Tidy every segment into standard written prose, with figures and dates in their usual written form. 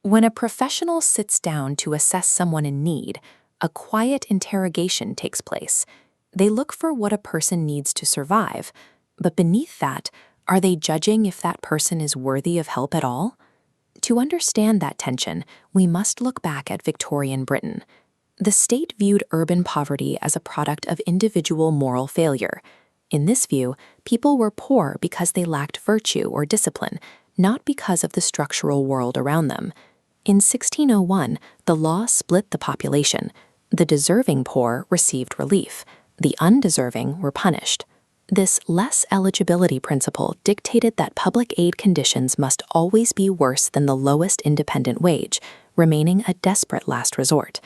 When a professional sits down to assess someone in need, a quiet interrogation takes place. They look for what a person needs to survive, but beneath that, are they judging if that person is worthy of help at all? To understand that tension, we must look back at Victorian Britain. The state viewed urban poverty as a product of individual moral failure. In this view, people were poor because they lacked virtue or discipline, not because of the structural world around them. In 1601, the law split the population. The deserving poor received relief. The undeserving were punished. This less eligibility principle dictated that public aid conditions must always be worse than the lowest independent wage, remaining a desperate last resort.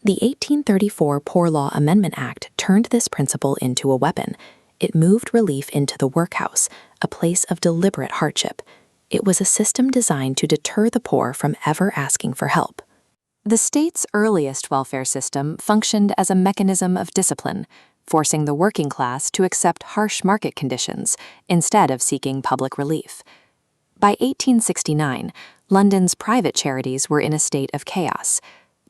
The 1834 Poor Law Amendment Act turned this principle into a weapon. It moved relief into the workhouse, a place of deliberate hardship. It was a system designed to deter the poor from ever asking for help. The state's earliest welfare system functioned as a mechanism of discipline, forcing the working class to accept harsh market conditions instead of seeking public relief. By 1869, London's private charities were in a state of chaos.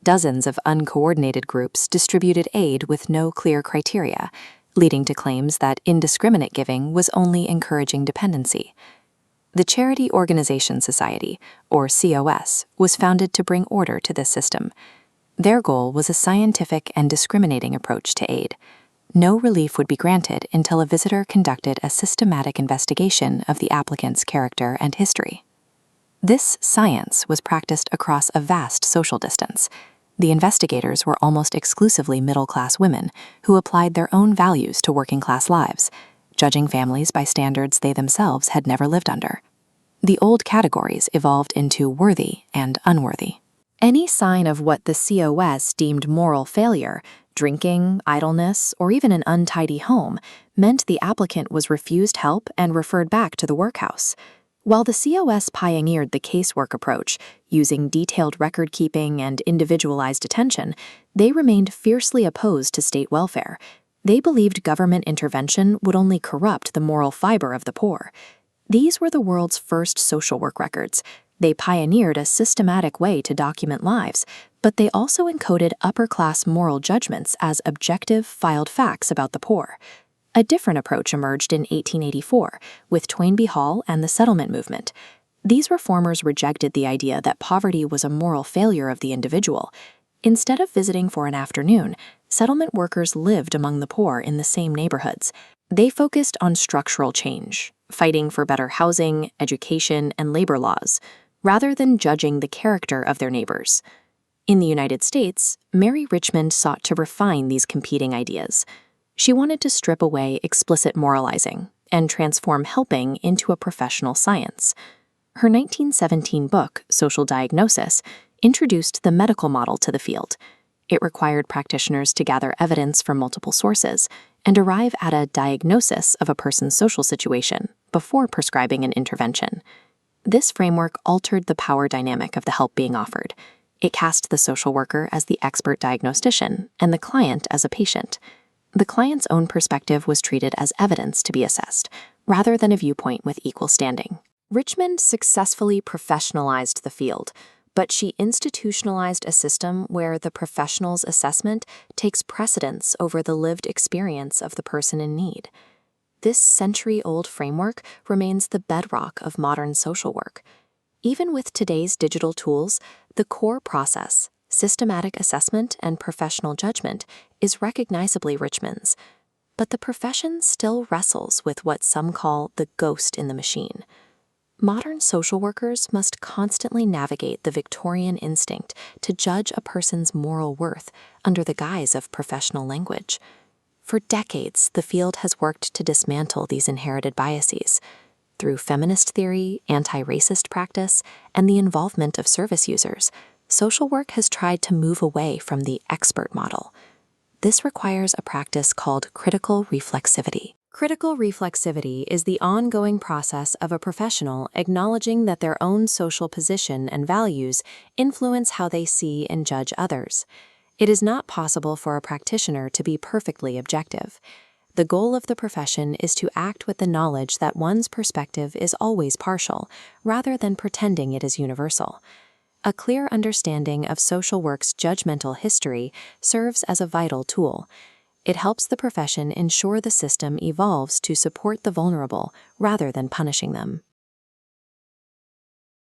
Dozens of uncoordinated groups distributed aid with no clear criteria, leading to claims that indiscriminate giving was only encouraging dependency. The Charity Organization Society, or COS, was founded to bring order to this system. Their goal was a scientific and discriminating approach to aid. No relief would be granted until a visitor conducted a systematic investigation of the applicant's character and history. This science was practiced across a vast social distance. The investigators were almost exclusively middle-class women who applied their own values to working-class lives, judging families by standards they themselves had never lived under. The old categories evolved into worthy and unworthy. Any sign of what the COS deemed moral failure, drinking, idleness, or even an untidy home, meant the applicant was refused help and referred back to the workhouse. While the COS pioneered the casework approach, using detailed record-keeping and individualized attention, they remained fiercely opposed to state welfare. They believed government intervention would only corrupt the moral fiber of the poor. These were the world's first social work records. They pioneered a systematic way to document lives, but they also encoded upper-class moral judgments as objective, filed facts about the poor. A different approach emerged in 1884 with Toynbee Hall and the settlement movement. These reformers rejected the idea that poverty was a moral failure of the individual. Instead of visiting for an afternoon, settlement workers lived among the poor in the same neighborhoods. They focused on structural change, fighting for better housing, education, and labor laws, rather than judging the character of their neighbors. In the United States, Mary Richmond sought to refine these competing ideas. She wanted to strip away explicit moralizing and transform helping into a professional science. Her 1917 book, Social Diagnosis, introduced the medical model to the field. It required practitioners to gather evidence from multiple sources and arrive at a diagnosis of a person's social situation before prescribing an intervention. This framework altered the power dynamic of the help being offered. It cast the social worker as the expert diagnostician and the client as a patient. The client's own perspective was treated as evidence to be assessed, rather than a viewpoint with equal standing. Richmond successfully professionalized the field, but she institutionalized a system where the professional's assessment takes precedence over the lived experience of the person in need. This century-old framework remains the bedrock of modern social work. Even with today's digital tools, the core process, systematic assessment and professional judgment, is recognizably Richmond's. But the profession still wrestles with what some call the ghost in the machine. Modern social workers must constantly navigate the Victorian instinct to judge a person's moral worth under the guise of professional language. For decades, the field has worked to dismantle these inherited biases. Through feminist theory, anti-racist practice, and the involvement of service users, social work has tried to move away from the expert model. This requires a practice called critical reflexivity. Critical reflexivity is the ongoing process of a professional acknowledging that their own social position and values influence how they see and judge others. It is not possible for a practitioner to be perfectly objective. The goal of the profession is to act with the knowledge that one's perspective is always partial, rather than pretending it is universal. A clear understanding of social work's judgmental history serves as a vital tool. It helps the profession ensure the system evolves to support the vulnerable rather than punishing them.